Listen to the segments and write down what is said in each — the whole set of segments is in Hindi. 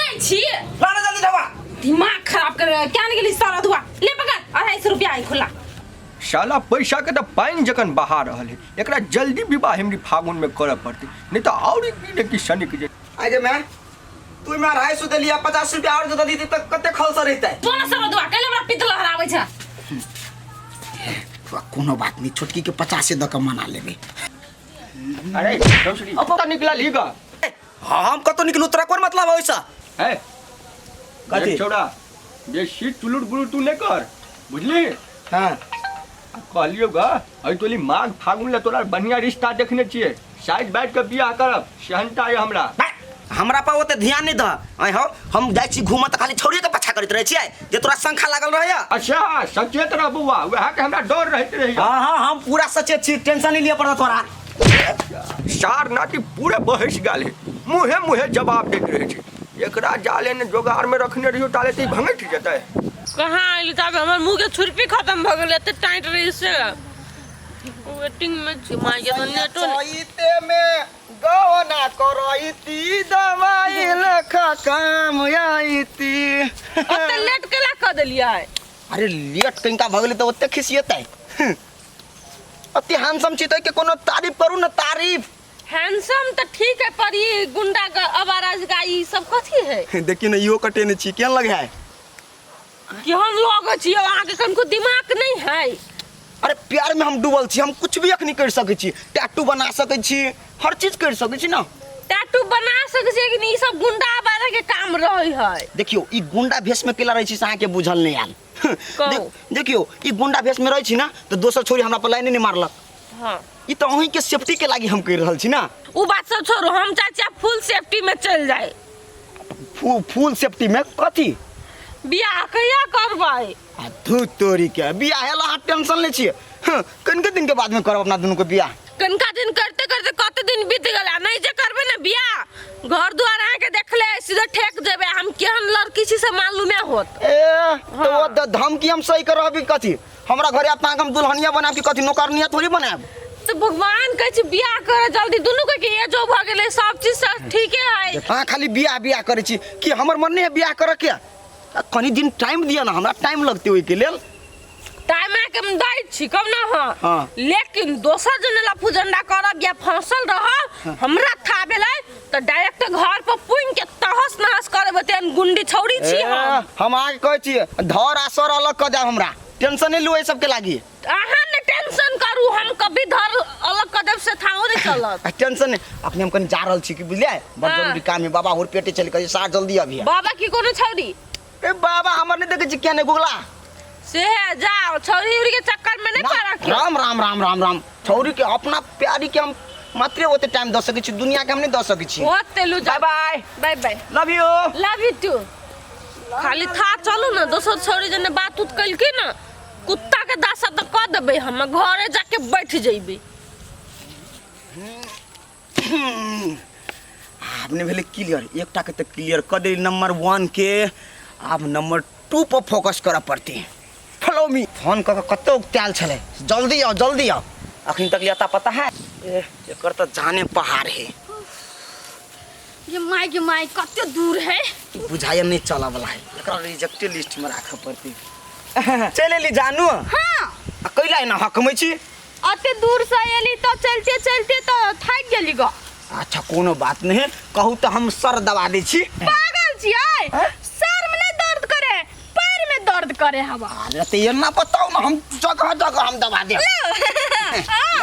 नहीं छी लाना जल्दी ढवा दिमाग खराब कर क्या निकली सारा धुआ ले पकड़ 250 रुपया आई खुला साला पैसा के तो पानी जकन बहा रहल है एकरा जल्दी विवाह हमरी फागुन में करे पड़ती नहीं तो और की शनिक जे आगे मैं तू मैं 250 दे लिया 50 रुपया और जो दी तक कते खलसा रहता है सोना सारा धुआ कले हमरा पित्त लहरावे छ कोनो बात नहीं छोटकी के 50 से दक मना लेबे अरे दोसरी अब तो निकला लीगा हम कतो निकलू तोरा कोन मतलब है वैसा है कथी छोड़ा ये सीट टुलुट बुलुट तू नहीं कर बुझली हां कहलियो गा अई तोली माघ फागुन ले तोरा बढ़िया रिश्ता देखने छिए शायद बैठ के बियाह करब सहनता है हमरा पा ओते ध्यान नहीं द आई हो हम जाय छी घूम त खाली छोड़ी के पछा करत रहे छिए जे तोरा संखा लागल रहया अच्छा सचेत रह बुआ वह के हमरा डर रहत रही हां हम पूरा सचेत छी टेंशन नहीं लिया पड़ा तोरा सार नाटी पूरे बहस गाले मुहे मुहे जवाब देत रहे छी एकरा जाले ने जोगार में रखने रहियो ताले ती भंगट जतै कहां आइल तब हमर मुंह के छुरपी खत्म भ गेल एते टाइट रही से वेटिंग में छी मार के तो नेटो सईते में गवना करईती दवाई लखा काम आईती अते लेट केला क देलिया अरे लेट कइका भ गेल त ओते खिसियतै अति हैंडसम छी त के कोनो तारीफ करू न तारीफ हैंडसम तो ठीक है पर ये गुंडा का आवाराज गाई सब कथी है देखिए ना इहो कटे ने छी केन लगे है कि हम लोग छी आगे कनको दिमाग नहीं है अरे प्यार में हम डूबल छी हम कुछ भी अखनी कर सकै छी टैटू बना सकै छी हर चीज कर सकै छी ना टैटू बना सकै छी कि नहीं सब गुंडा आवारा के काम रही है देखियो ई गुंडा भेष में केला रही छी साहा के बुझल नहीं आल देखियो ई गुंडा भेष में रही छी ना तो दोसर छोरी हमरा पर लाइन नहीं मारलक हां ई तो वही के सेफ्टी के लागी हम कर रहल छी ना उ बात सब छोड़ो हम चाचा फुल सेफ्टी में चल जाए फुल सेफ्टी में कथी बियाह कहिया करबै आ धू तोरी के बियाह हेला टेंशन ले छी कन के दिन के बाद में करब अपना दोनों के बियाह कनका दिन करते करते कते दिन बीत गेला नहीं जे करबे ना बियाह घर द्वार आ के देखले सीधे ठेक देबे हम केहन लड़की छी से मालूम होत ए तो वो धमकी हम सही करबी कथी हमरा घरे अपना हम दुल्हनिया बनाब कि कथी नौकरनिया थोड़ी बनाब तो भगवान कह छी बियाह करे जल्दी दोनों के एज हो भ गेले सब चीज सब ठीक है हां खाली बियाह करे छी कि हमर मन नहीं है बियाह करे के कनी दिन टाइम दिया ना हमरा टाइम लगते ओइ के लेल टाइम आ के हम दै छी कब ना हां लेकिन दोसर जने ला फुजंडा करब या फंसल रह हमरा था भेलै तो डायरेक्ट घर पर पुइन के तहस नहस करब तेन गुंडी छौड़ी छी हम आके कहै छी धर असर अलग क दे हमरा टेंशन नहीं लो ए सब के लागी अहाँ ने टेंशन करू हम कभी धर अलग कदम से थाओ नहीं चलत टेंशन नहीं अपने हम कनी जा रहल छी कि बुझलिए बड़ जरूरी काम है बाबा और पेटे चल के सार जल्दी अभी बाबा की कोनो छौड़ी ए बाबा हमर नहीं देखे छी केने गुगला से जाओ छौड़ी उड़ी के चक्कर में नहीं पड़ा राम राम राम राम राम छौड़ी के अपना प्यारी के हम मात्र ओते टाइम द सकै छी दुनिया के हम नहीं द सकै छी ओते लु bye bye bye bye love you too खाली था चलू ना दोसर छौड़ी जने बात उत कइल के ना कुत्ता के दासा त क देबे हम घरे जाके बैठ जइबे आपने भेले क्लियर एकटा के त क्लियर क दे नंबर 1 के अब नंबर 2 पर फोकस करा पड़ती फॉलो मी फोन क कतो त्याल छले जल्दी आओ अखन तक लेता पता है एकर त जाने पहाड़ है ये माई कते दूर है बुझाय नहीं चला वाला है एकरा रिजेक्टेड लिस्ट में राख पड़ती चले ली जानू हां कैला है ना हकमै छी अते दूर से एली तो चलते चलते तो थक गेली ग अच्छा कोनो बात नहीं कहू तो हम सर दबा दे छी पागल छियै सर में नहीं दर्द करे पैर में दर्द करे हवा अरे ते ये ना बताओ ना हम जगह जगह हम दबा दे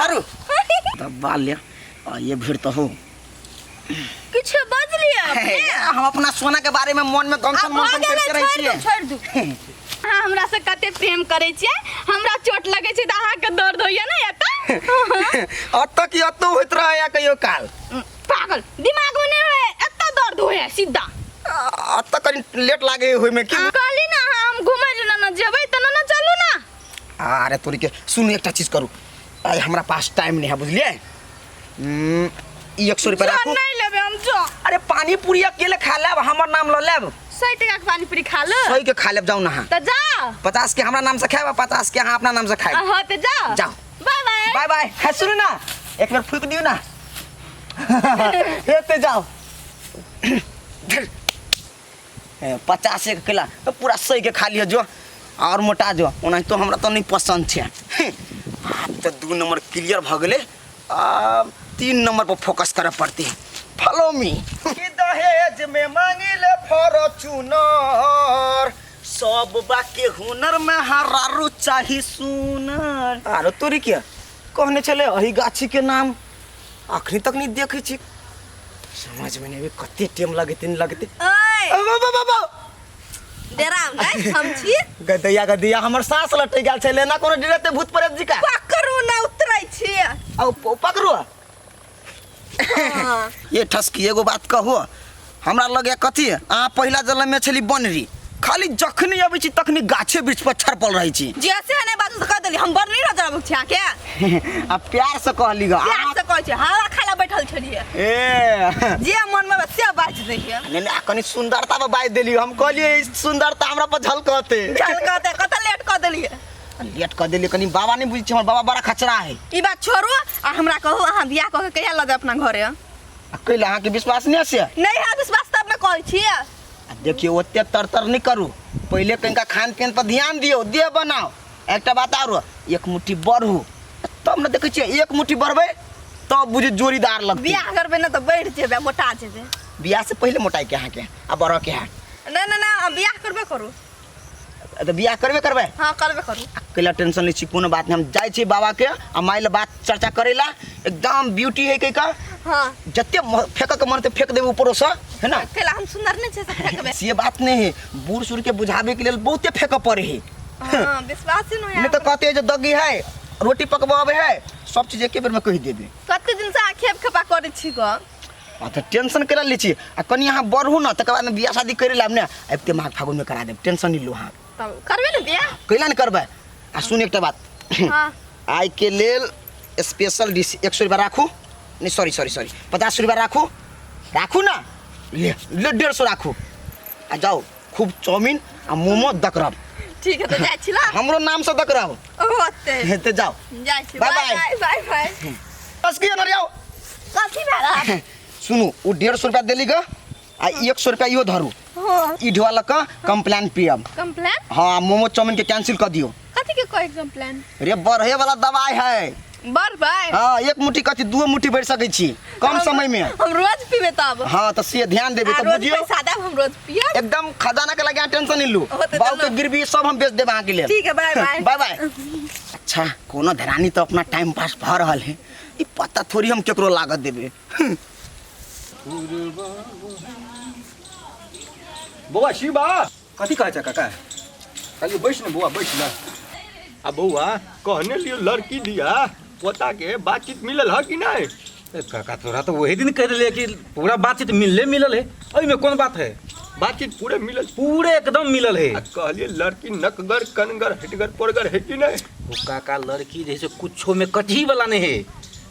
मारू दबा ले ये भीड़ तो हो कुछ बज लिया हम अपना सोना के बारे में मन में गमसन करते रही छियै छोड़ दू हां हमरा से कते प्रेम करे छियै हमरा चोट लगे छै त अहाँ के दर्द होइया ना एत अत की अत होइत रहया कहियो काल पागल दिमाग में नहीं है एत दर्द होया सीधा अत कनी लेट लागे होय में की कहली ना हम घुमै ना जेबै त ना चलू ना अरे तोरी के सुन एकटा चीज करू आई हमरा पास टाइम नहीं है बुझलिए 100 रुपया राखू नहीं लेबे हम जो अरे पानी पूरी अकेले खा लेब हमर नाम ल लेब 100 टका के पानी पूरी खा लो 100 के खा लेब जाऊ ना त जा 50 के हमरा नाम से खाएब 50 के अहाँ अपना नाम से खाएब हां त जा जाओ बाय बाय बाय बाय है सुनो ना एक बार फूक दियो ना हेते जाओ 50 के केला तो पूरा सही के खा लियो जो और मोटा जो ओना तो हमरा तो नहीं पसंद छे। अब तो 2 नंबर क्लियर भ गेले, अब 3 नंबर पर फोकस करे पड़ती। Follow me. कि दहेज में मांगिले फॉर्च्यूनर, सब बाके हुनर में हरारू चाही सुनर। आरो तोरी क्या कहने चले अही गाछी के नाम अखनी तक नहीं देखे छी, समझ में नहीं कते टाइम लगते। ओए डेराम नहीं हम छी गदैया हमर सास लटै गेल छै, लेना कोनो डरते भूत प्रेत जी का पकड़ू ना उतरै छी। औ पकड़ू। ये ठसकी एगो बात कहू, हमरा लगे कथी अहाँ पहिला जन्म में छली बनरी, खाली जखनी अबै छी तखनी गाछे बीच पर छरपल रहै छी। जैसे ने बात कह देली हम बड़ नहीं नजर आबै छी के। आ प्यार से कहली ग प्यार से कहै छी हवा खाला बैठल छलिए ए जे मन में से बात देलिए ने कनी सुंदरता में बात देली, हम कहलिए सुंदरता हमरा पर झलकते कत लेट कर देलिए। लेट कर देली कनी बाबा नहीं बुझी, हमर बाबा बड़ा खचरा है। ई बात छोड़ू आ हमरा कहू अहाँ बियाह क के कहिया लगे अपना घरे। कैला अहाँ के विश्वास नहीं से नहीं है विश्वास तब मैं कहै छी। देखिए ओते तरतर नहीं करू, पहले कहीं खान पीन पर ध्यान दियो, देह बनाओ। एक बात आरो, एक मुट्ठी बढ़ू तब न देखे छियै, एक मुट्ठी बढ़बे तब बुझे जोड़ीदार लगते। बियाह करबे ना तो बढ़ जेबे मोटा जेबे। बियाह से पहले मोटाई के के आ बड़ा के है ना ना ना बियाह करबे करू। तो बियाह करबे हां करबे करू। कैला टेंशन ले छी, कोनो बात नहीं, हम जाय छी बाबा के आ माइल बात चर्चा करेला। एकदम ब्यूटी है कई का हां जत्ते फेंक के मन ते फेंक देबे ऊपरों से, है ना। कैला हम सुंदर नहीं छे से फेंकबे ये बात नहीं है, बूढ़ सूढ़ के बुझावे के लिए बहुते फेंक पड़े है। हां विश्वास ही नहीं नहीं तो कहते हैं जो दगी है रोटी पकवावे है, सब चीज एक बेर में कह देबे। कते दिन से आखेब खपा करे छी ग। तो टेंशन करा ली छी आ कनी यहाँ बढ़ू ना तक बाद में बियाह शादी करे लाब ने अबते माघ फागुन में करा देब, टेंशन नहीं लो। हाँ तब करबे ना बियाह कैला नहीं करबे। आ सुन एक बात, हां आई के लेल स्पेशल डिश 100 रुपया राखू, नहीं सॉरी 50 रुपया राखू ना, ले 150 राखू आ जाओ खूब चाउमीन आ मोमो दकरब। ठीक है तो जाय छी ला हमरो नाम से दकरब ओते ते जाओ जाय छी। बाय बाय बाय बस की न जाओ। कथी भेला सुनू वो 150 रुपया देली ग आ 100 रुपया इहो धरू, हां ई ढोला का कंप्लेन पियब। कंप्लेन हाँ मोमो चाउमीन के कैंसिल कर दियो। कथी के कोई कंप्लेन रे बढ़े वाला दवाई है। बर भाई हाँ एक मुट्ठी कथी 2 मुट्ठी बढ़ सकै छी कम समय में। हम रोज पीबे तब। हाँ तो से ध्यान देबे तो बुझियो पैसा देब हम रोज पियब एकदम खजाना के लगे टेंशन नहीं लू, होते बाऊ तो के गिरवी सब हम बेच देब अहाँ के लिए। ठीक है बाय बाय बाय बाय। अच्छा कोनो धरानी तो अपना टाइम पास भ रहल है, ई पता थोड़ी हम केकरो लागत देबे। बउआ शिवा कथी कहै छ काका? खाली बैठ न बउआ बैठ न। आ बउआ कहने लिए लड़की दिया पोता के बातचीत मिलल है कि नहीं? ए काका तोरा तो वही दिन कह दिले कि पूरा बातचीत मिलल है, ओइ में कौन बात है? बातचीत पूरे मिलल पूरे एकदम मिलल है। आ कहलिए लड़की नकगर कनगर हिटगर पोरगर है कि नहीं? वो काका लड़की जैसे कुछो में कटही वाला नहीं है,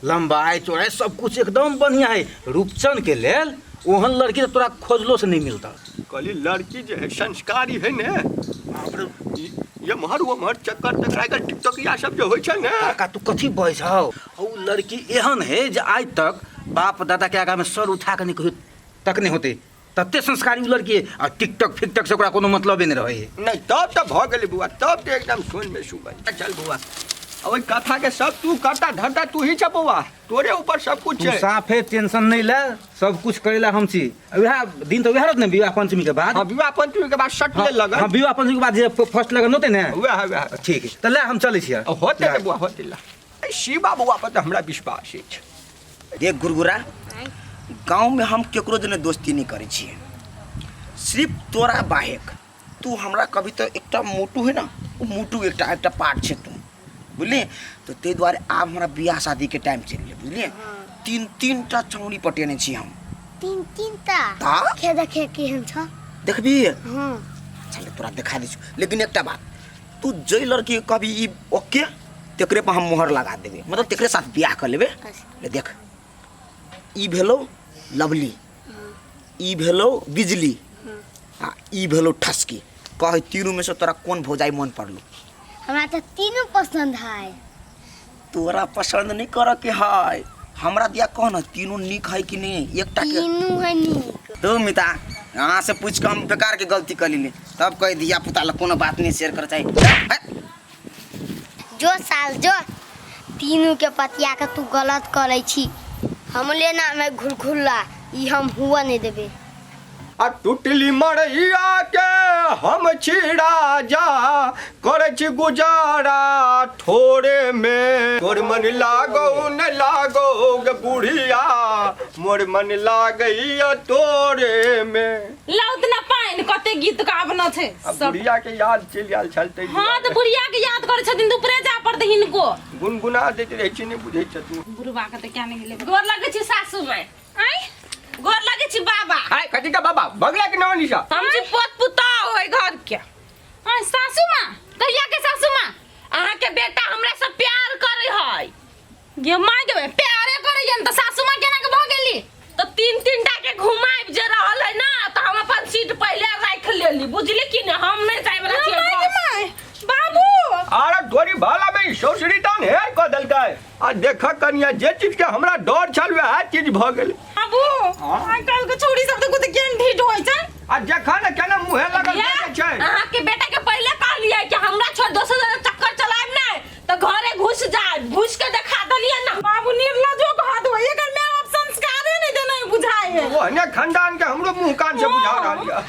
लंबाई चौड़ाई सब कुछ एकदम बढ़िया है। रूपचन के लेल ओहन लड़की तो तोरा खोजलो से नहीं मिलता। कहली लड़की जो है संस्कारी है ने, ये महर वो महर चक्कर टकराकर टिकटॉक या सब जो होय छै ने। काका तू कथी बहै छौ? ओ लड़की एहन है जे आज तक बाप दादा के आगा में सर उठा के नहीं कहियो तक नहीं होते, तत्ते संस्कारी लड़की है। और टिकटॉक फिकटॉक से ओकरा कोनो मतलब नहीं रहे है। नहीं तब तो भ गेली बुआ, तब तो एकदम सुन में सुबह। चल बुआ अब ओई कथा के सब तू करता धरता तू ही छ बुआ, तोरे ऊपर सब कुछ तू है। साफे टेंशन नहीं ले, सब कुछ करेला हम छी। वह दिन तो वह ने विवाह पंचमी के बाद। हां विवाह पंचमी के बाद सट ले लगन। हां विवाह पंचमी के बाद जे फर्स्ट लगन होते ने वह ठीक है। त ले हम चलै छियै। होते रे बुआ होते ला। शिवा बुआ पर तो हमरा विश्वास है। देख गुरगुरा गांव में हम केकरो जने दोस्ती नहीं करे छिए, सिर्फ तोरा बाहेक। तू हमरा कभी तो एकटा मोटू है ना, वो मोटू एकटा पार्ट छे तू बुझलिए। तो ते द्वारे आब हमरा बियाह शादी के टाइम चल ले बुझलिए। 3-3टा चौड़ी पटेने छी हम। 3-3टा ता देखे केहन छ देखबी। हां चल तोरा दिखा दै छु, लेकिन एकटा बात, तू जई लड़की कभी ई ओके तेकरे पर हम मोहर लगा देबे, मतलब तेकरे साथ बियाह कर लेबे। ले देख ई भेलो लवली, ई भेलो बिजली आ ई भेलो ठसकी। कह तीनों में से तोरा कौन भौजाई मन पड़लो? हमरा तो तीनों पसंद है। तोरा पसंद नहीं कर के है, हमरा दिया कह न तीनों निक है कि नहीं? एकटा के तीनों है नीक। तो मिता यहाँ से पूछ के हम बेकार के गलती कर ली तब कह दिया पुता ला कोनो बात नहीं शेयर कर चाहिए। जो साल जो तीनों के पतिया के तू गलत करे छी हम लेना में घुलघुला ई हम हुआ नहीं देबे। आ टूटली मड़ैया के हम छिड़ा जा करे छी गुजारा थोड़े में तोर मन लागो न लागो गे बुढ़िया मोर मन लागैया तोरे में। लौट ना पाइन कते गीत गाबना छै अब बुढ़िया के याद चलि आयल छलते। हां त बुढ़िया के याद करे छथिन त ऊपरे जा पड़ते हिनको गुनगुना दैत रहै छी नहि बुझै छथिन। बुढ़वा के त क्या नहीं ले गोर लगे छी सासू माय आई गोर लगे छी बाबा। हाय कथी का बाबा बगला के नाम निशा हम छी पोत पुता होय घर के। आई सासू मां कहिया के सासू मां अहाँ के बेटा हमरा से प्यार करे है ये माय के प्यारे करे जन त सासू मां केना के भ गेली तो तीन टा के घुमाइब जे रहल है ना त हम अपन सीट पहले राख लेली बुझली कि न हम नहीं जाय वाला छी बाबू। अरे तोरी भाला में ससुरी तन हे क देलकै आ देख कनिया जे चीज के हमरा डर छल वह चीज भ गेल। बाबू आइ काल के छोड़ी सब त कुछ केन ढीठ होय छै आ देखा न केना मुहे लगल छै। अहाँ के बेटा के पहले कहलिए कि हमरा छोड़ दोसर चक्कर चलाएब नै त घरे घुस जाए घुस के देखा दलिए ना। बाबू निर्लजो कहा दो एकर में आप संस्कारे नहीं देना बुझाए है ओहने खानदान के हमरो मुंह कान से बुझा रहल या।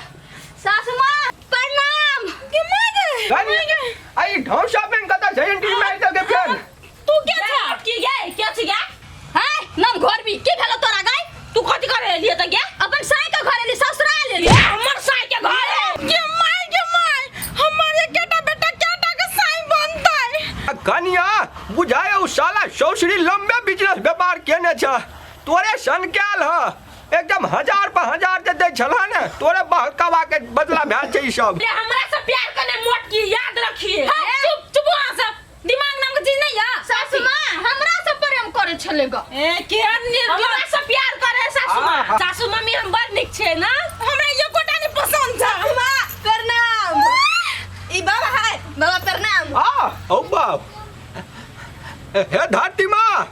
सासू मां प्रणाम के मागे आई ढौसा पेन कता जयंती में आइल के फेन तू के छ की गए के छ गे हैं नम घर भी के भेलो तोरा गए तू कथि करे लिए त गे अपन साई के घरे ली ससुरा ले लिए हमर साई के घरे के माय हमर एकेटा बेटा केटा के साई बनतै। कनिया बुझाए उ साला ससुरी लंबे बिजनेस व्यापार केने छ तोरे सन केल ह एकदम 1000 पर 1000 दे छला ने तोरे बहकावा के बदला भेल छै ई सब। ये हमरा से प्यार करने मोट की याद रखिए चुप चुप वहां से दिमाग नाम के चीज नहीं है। सासू मां हमरा से प्रेम करे छलेगा ए के हमरा से प्यार करे सासू मां सासू मम्मी हम बड़ निक छे ना हमरा ये कोटा नहीं पसंद छ। मां प्रणाम ई बाबा है बाबा प्रणाम। आ ओ बाप हे धरती मां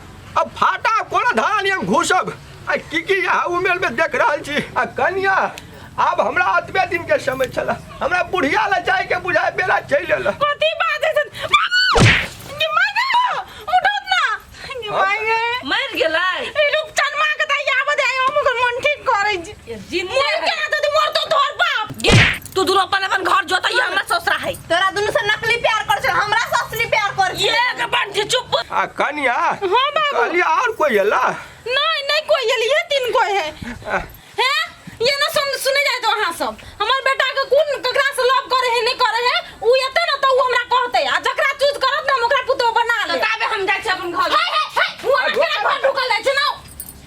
अब फाटा कोना धान हम घुसब आ की यहाँ उमेर में देख रहल छी। आ कनिया अब हमरा अतबे दिन के समय छला हमरा बुढ़िया ला जाय के बुझाय बेला चल एला। कथि बात है के मागे उठत ना के मागे मर गेलै ए रुक चनमा के त आब दे हम मन ठीक करे छी जिंदा के ना त मोर तो धर बाप गे तू दुनो अपन घर जोता ये हमरा ससुरा है तोरा दुनु से नकली प्यार कर छ हमरा से असली प्यार कर छी ये के बन जे चुप। आ कनिया हां बाबू कहली और कोई एला नहीं कोई एली है तीन कोई है हैं ये ना सुने जाए तो हां सब हमर बेटा के कोन ककरा से लव करे है नहीं करे है उ एते ना तो उ हमरा कहते आ जकरा चूज करत ना ओकरा पुतो बना ले ताबे हम जाय छी अपन घर उ हमरा घर ढुकल जाय छै ना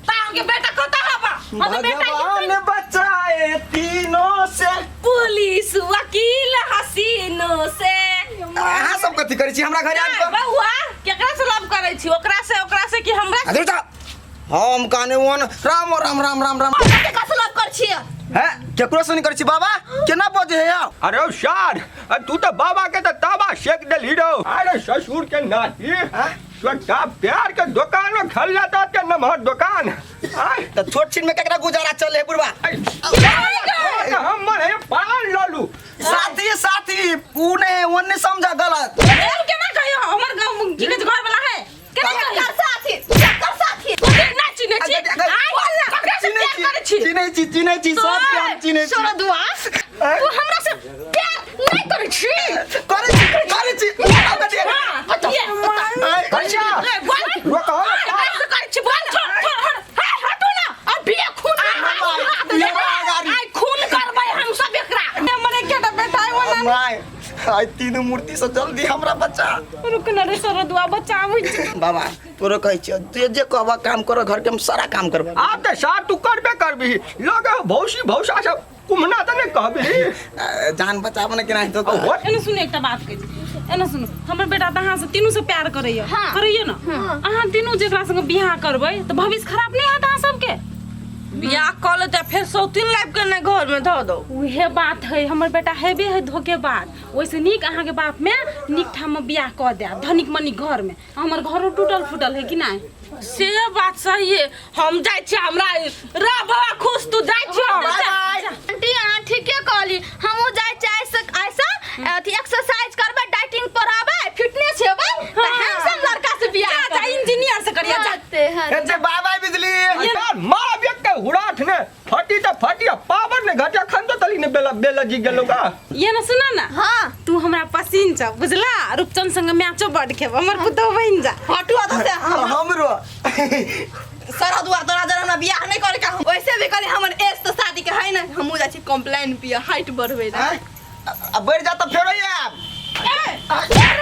ता के बेटा कता हबा हम बेटा भगवान बचाए तीनों से पुलिस वकील हसीनों से अहाँ सब कथी करै छी हमरा घरे आबि कऽ बहुआ केकरा से लव करे छी ओकरा से कि हमरा अरे बेटा हम काने वन राम राम राम राम राम केकरा से लव कर छी है केकरो से नहीं करै छी बाबा केना बजे है आप। अरे शार तू तो बाबा के तो ताबा शेक देली रो। अरे ससुर के नाती छोटा प्यार के दुकान में खल जाता के नमहर दुकान तो छोट छीन में केकरा गुजारा चले है बुढ़वा। हम मरे पान लालू साथी उने ओने समझा गलत एम केना कहियो हमर गांव की के घर वाला है केना कहियो कर साथी ना चिने छी ककरा से प्यार करे छी चिने छी सब के हम चिने छी। छोड़ दुआ तू हमरा से प्यार नहीं करे छी करे छी अच्छा रोको ऐसे करे छी बोल छोड़ हटो ना अब बिया खून आई खून करबै हम सब एकरा मने केटा बेटा है माय आई तीनों मूर्ति से जल्दी हमरा बचा रुक ना रे सर दुआ बचाबै छी बाबा तोरो कहै छी तू जे कहबा काम करो घर के हम सारा काम करबा। आप तो साथ तू करबे करबी लगे भौसा सब कुमना त नहीं कहबी जान बचाबो ने केना तो एने सुन एकटा बात कहि एने सुन हमर बेटा त अहाँ से तीनों से प्यार करैया करैया ना अहाँ तीनों जेकरा संग बियाह करबै त भविष्य खराब नहीं हैत अहाँ सबके बियाह कर ले त फिर सौतीन लाइफ के ने घर में ध दो उहे बात है हमर बेटा हेबे है धोखेबाज ओइसे नीक अहाँ के बाप में नीक ठाम में बियाह कर दे धनिक मनिक घर में हमर घरो टूटल फूटल है कि नहीं से बात सही है हम जाय छी हमरा रा बाबा खुश तू जाय छी आंटी गाठ ने फटी तो फटी पावर ने घाटा खान तो तली ने बेला बेला जी गेलो का ये ना सुना ना हाँ तू हमरा पसीन छ बुझला रूपचंद संग मैचो बड़ खेब हमर पुतो बहिन जा हटुआ तो से हमरो सरहद दुआर तो राजा हमरा बियाह नहीं करे का हम वैसे भी करे हमर एज तो शादी के है ना हमहू जा छी कंप्लेन पिया हाइट बढ़वे ना अब बढ़ जा तो फेरो या ए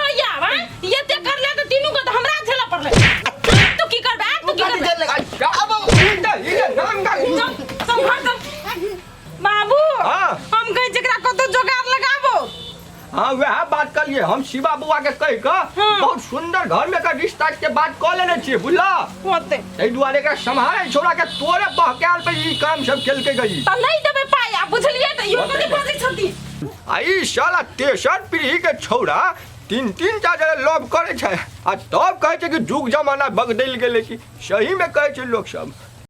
रोया बा ये ते कर ले तो तीनों का तो हमरा झेला पड़ले तू की करबे तू की करबे अब इधर नाम का संभाल बाबू हाँ। हम कहे जकरा कतो जोगाड़ लगाबो हाँ वह बात कर लिए हम शिवा बुआ के कह का हाँ। बहुत सुंदर घर में का रिश्ता के बात कह लेने चाहिए बुझला होते एहि दुआरे का संभाले छोड़ा के तोरे बहकाल पे ई काम सब खेल के गई त नहीं देबे पाया बुझलिए त यो कथि बाजी छती आई साला तेसर पीढ़ी के छौड़ा तीन टा जरा लव करे छै आ तब कहे छै कि जुग जमाना बदल गेले कि सही में कहे छै लोग सब